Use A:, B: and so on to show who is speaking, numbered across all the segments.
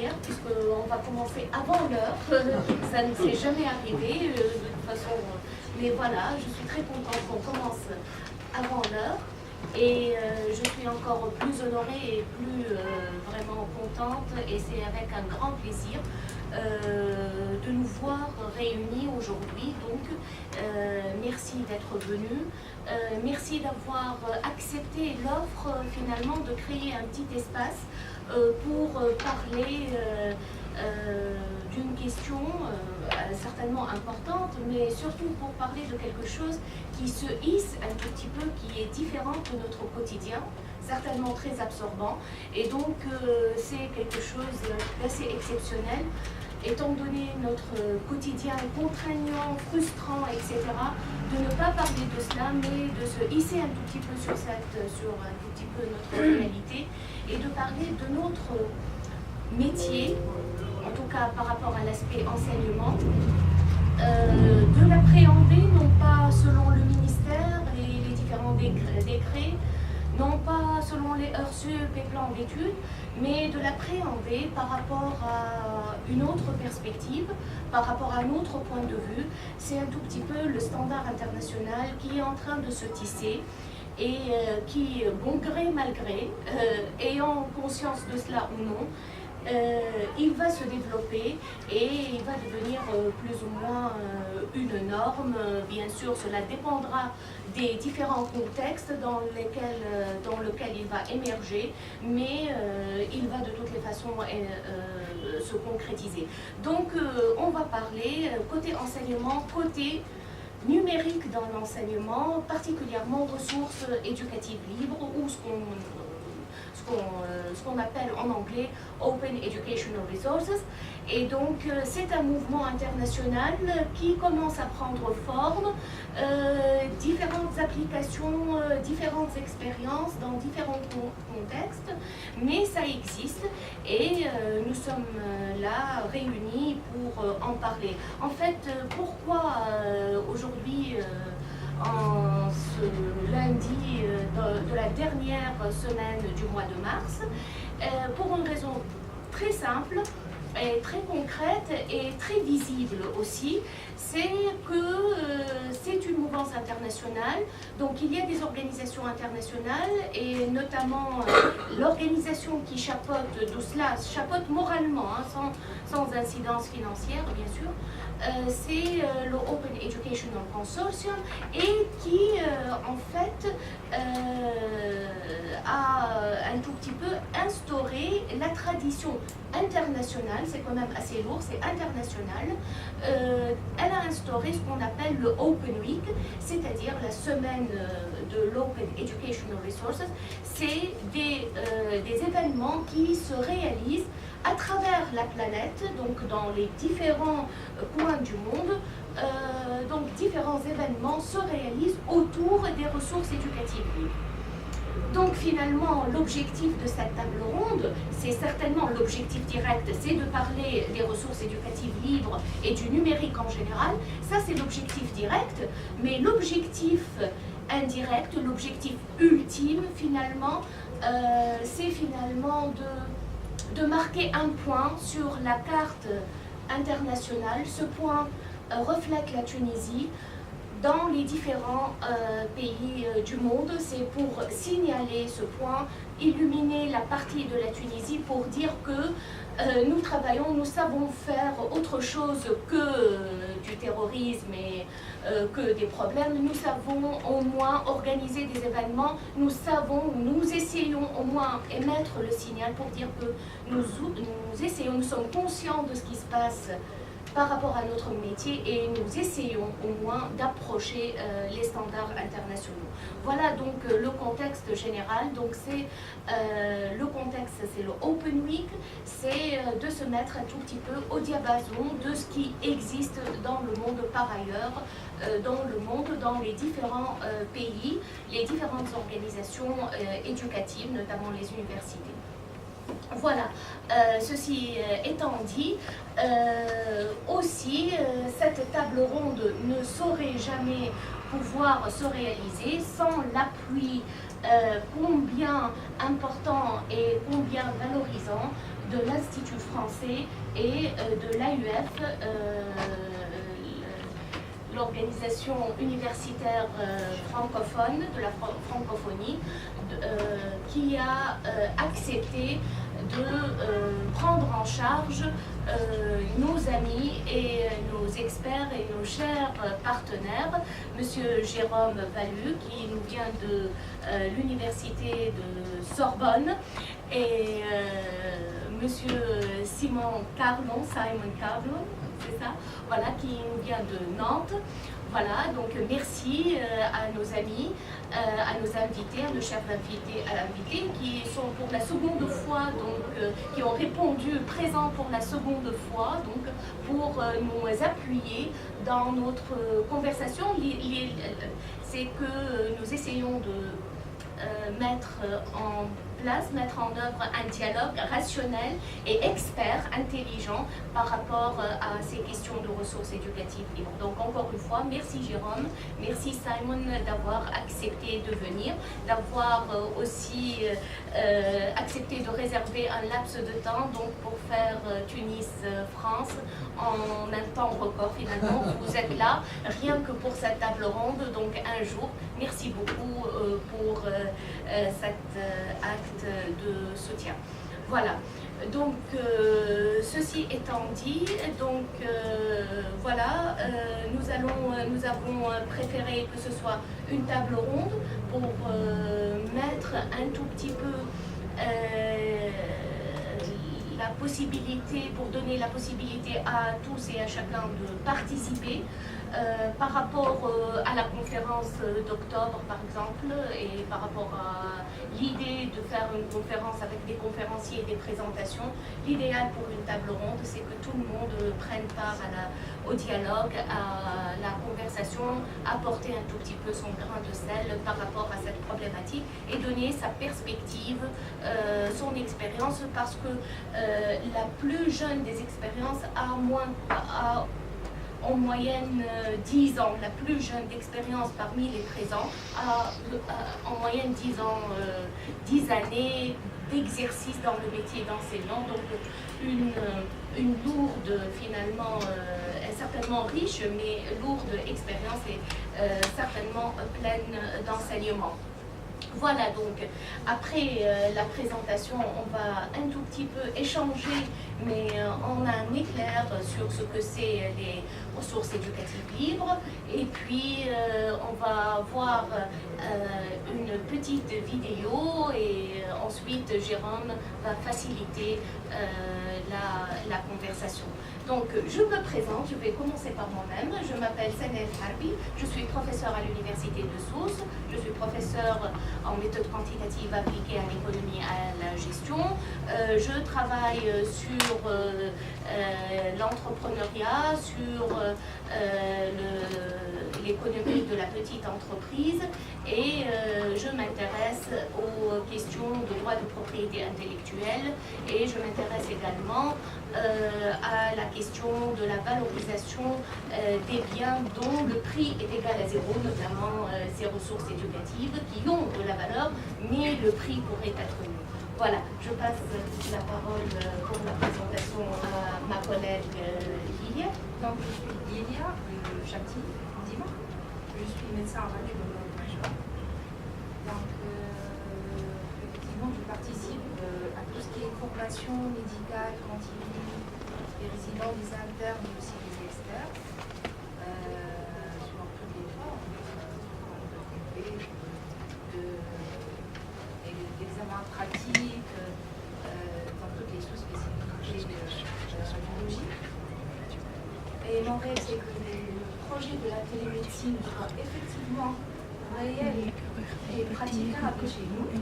A: première, puisqu'on va commencer avant l'heure. Ça ne s'est jamais arrivé, de toute façon. Mais voilà, je suis très contente qu'on commence avant l'heure. Et je suis encore plus honorée et plus vraiment contente, et c'est avec un grand plaisir de nous voir réunis aujourd'hui. Donc, merci d'être venus. Merci d'avoir accepté l'offre finalement de créer un petit espace pour parler d'une question certainement importante, mais surtout pour parler de quelque chose qui se hisse un tout petit peu, qui est différent de notre quotidien, certainement très absorbant. Et donc c'est quelque chose d'assez exceptionnel, étant donné notre quotidien contraignant, frustrant, etc., de ne pas parler de cela, mais de se hisser un tout petit peu sur un tout petit peu notre réalité, et de parler de notre métier, en tout cas par rapport à l'aspect enseignement, de l'appréhender non pas selon le ministère et les différents décrets, non pas selon les heures sup et plans d'études, mais de l'appréhender par rapport à une autre perspective, par rapport à un autre point de vue. C'est un tout petit peu le standard international qui est en train de se tisser, et qui, bon gré mal gré, ayant conscience de cela ou non, il va se développer et il va devenir plus ou moins une norme. Bien sûr, cela dépendra des différents contextes dans lesquels il va émerger, mais il va de toutes les façons se concrétiser. Donc, on va parler côté enseignement, côté numérique dans l'enseignement, particulièrement ressources éducatives libres, ou ce qu'on appelle en anglais Open Educational Resources. Et donc c'est un mouvement international qui commence à prendre forme, différentes applications, différentes expériences dans différents contextes, mais ça existe, et nous sommes là réunis pour en parler. En fait, pourquoi aujourd'hui, en ce lundi de la dernière semaine du mois de mars, pour une raison très simple et très concrète et très visible aussi, c'est que c'est une mouvance internationale. Donc il y a des organisations internationales, et notamment l'organisation qui chapeaute tout cela, chapeaute moralement, hein, sans incidence financière bien sûr, c'est le Open Educational Consortium, et qui en fait a un tout petit peu instauré la tradition internationale. C'est quand même assez lourd, c'est international. Elle a instauré ce qu'on appelle le Open Week, c'est-à-dire la semaine de l'Open Educational Resources. C'est des événements qui se réalisent à travers la planète, donc dans les différents coins du monde. Donc différents événements se réalisent autour des ressources éducatives libres. Donc finalement, l'objectif de cette table ronde, c'est certainement l'objectif direct, c'est de parler des ressources éducatives libres et du numérique en général. Ça, c'est l'objectif direct, mais l'objectif indirect, l'objectif ultime finalement, c'est finalement de marquer un point sur la carte internationale. Ce point reflète la Tunisie dans les différents pays du monde. C'est pour signaler ce point, illuminer la partie de la Tunisie, pour dire que nous travaillons, nous savons faire autre chose que du terrorisme et que des problèmes. Nous savons au moins organiser des événements, nous essayons au moins émettre le signal pour dire que nous essayons, nous sommes conscients de ce qui se passe par rapport à notre métier, et nous essayons au moins d'approcher les standards internationaux. Voilà donc le contexte général. Donc c'est le contexte, c'est le Open Week, c'est de se mettre un tout petit peu au diapason de ce qui existe dans le monde par ailleurs, dans les différents pays, les différentes organisations éducatives, notamment les universités. Voilà, ceci étant dit, aussi cette table ronde ne saurait jamais pouvoir se réaliser sans l'appui combien important et combien valorisant de l'Institut français et de l'AUF, l'organisation universitaire francophone, de la francophonie, qui a accepté de prendre en charge nos amis et nos experts et nos chers partenaires, Monsieur Jérôme Valu, qui nous vient de l'université de Sorbonne, et Monsieur Simon Carlon, c'est ça, voilà, qui nous vient de Nantes. Voilà, donc merci à nos amis, à nos invités, à nos chefs invités qui sont pour la seconde fois, donc qui ont répondu présents pour la seconde fois, donc pour nous appuyer dans notre conversation. C'est que nous essayons de mettre en œuvre un dialogue rationnel et expert, intelligent par rapport à ces questions de ressources éducatives libres. Donc encore une fois, merci Jérôme, merci Simon d'avoir accepté de venir, d'avoir aussi accepté de réserver un laps de temps donc, pour faire Tunis-France en un temps record finalement. Vous êtes là, rien que pour cette table ronde, donc un jour. Merci beaucoup pour cet acte de soutien. Voilà, donc ceci étant dit, donc voilà, nous avons préféré que ce soit une table ronde pour mettre un tout petit peu la possibilité, pour donner la possibilité à tous et à chacun de participer. Par rapport à la conférence d'octobre, par exemple, et par rapport à l'idée de faire une conférence avec des conférenciers et des présentations, l'idéal pour une table ronde, c'est que tout le monde prenne part au dialogue, à la conversation, apporter un tout petit peu son grain de sel par rapport à cette problématique et donner sa perspective, son expérience, parce que la plus jeune des expériences a en moyenne 10 ans, la plus jeune d'expérience parmi les présents a en moyenne 10 ans, 10 années d'exercice dans le métier d'enseignant, donc une lourde finalement, certainement riche, mais lourde expérience et certainement pleine d'enseignement. Voilà, donc après la présentation, on va un tout petit peu échanger, mais on a un éclair sur ce que c'est les ressources éducatives libres. Et puis, on va voir une petite vidéo et ensuite, Jérôme va faciliter la conversation. Donc, je me présente, je vais commencer par moi-même. Je m'appelle Sanel Harbi, je suis professeure à l'université de Sousse, je suis professeure en méthode quantitative appliquée à l'économie et à la gestion. Je travaille sur l'entrepreneuriat, sur l'économie de la petite entreprise et je m'intéresse aux questions de droit de propriété intellectuelle et je m'intéresse également à la question de la valorisation des biens dont le prix est égal à zéro, notamment ces ressources éducatives qui ont de la valeur, mais le prix pourrait être nul. Voilà, je passe la parole pour la présentation à ma collègue Lilia.
B: Donc, je suis Lilia Chapti, Dima. Je suis médecin en radio. Donc, effectivement, je participe à tout ce qui est formation médicale, continue, des résidents, des internes, mais aussi des experts. Sur tous les formes, d'examens pratiques, dans toutes les sous-spécificités de radiologie. Et mon rêve, c'est que le projet de la télémédecine soit effectivement réel et praticable chez nous. Et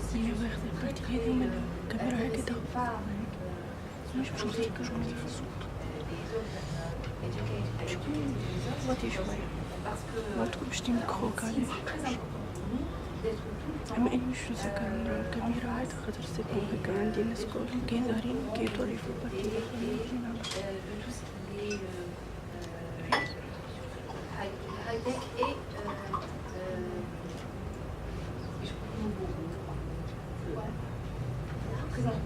B: si je voudrais créer par
C: أما إني شو سكرنا كبيرة هاي خاطر سكون هيك عندي ناس كل ظاهرين كيطولي في البركة
B: high-tech et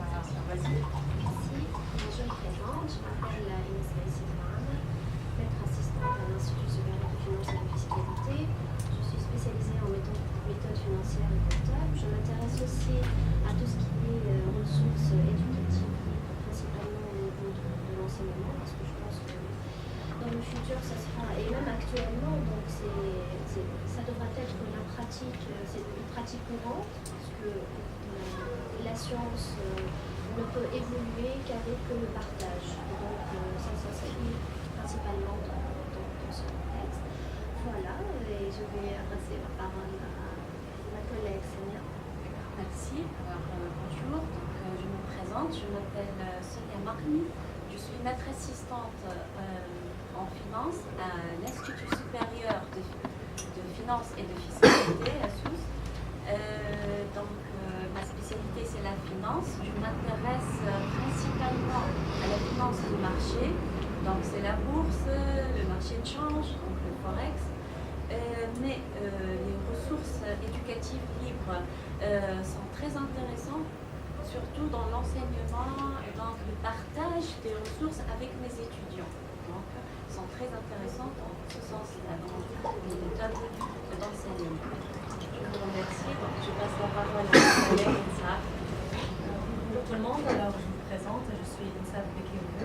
B: Vas-y.
D: Merci. Je me présente. Je m'appelle Inès Silvan, maître assistante à l'Institut supérieur de finance et de fiscalité. Je suis spécialisée en méthode financière et comptable. Je m'intéresse aussi à tout ce qui est ressources éducatives, principalement au niveau de l'enseignement, parce que je pense que dans le futur, ça sera, et même actuellement, donc ça devra être la pratique, c'est une pratique courante, parce que la science ne peut évoluer qu'avec le partage. Donc ça s'inscrit principalement dans ce contexte. Voilà, et je vais passer la parole à ma collègue Sonia.
E: Merci. Alors, bonjour, je me présente, je m'appelle Sonia Marny, je suis maître assistante en finance à l'Institut supérieur de finance et de fiscalité à Sousse. Ma spécialité c'est la finance. Je m'intéresse principalement à la finance du marché, donc c'est la bourse, le marché de change, donc le forex, mais les ressources éducatives libres sont très intéressantes, surtout dans l'enseignement, donc le partage des ressources avec mes étudiants. Donc, sont très intéressantes dans ce sens-là, dans les méthodes d'enseignement. Je vous remercie. Donc, je passe la parole à ma collègue Insa.
F: Bonjour tout le monde, alors je me présente, je suis Insa Bekioui.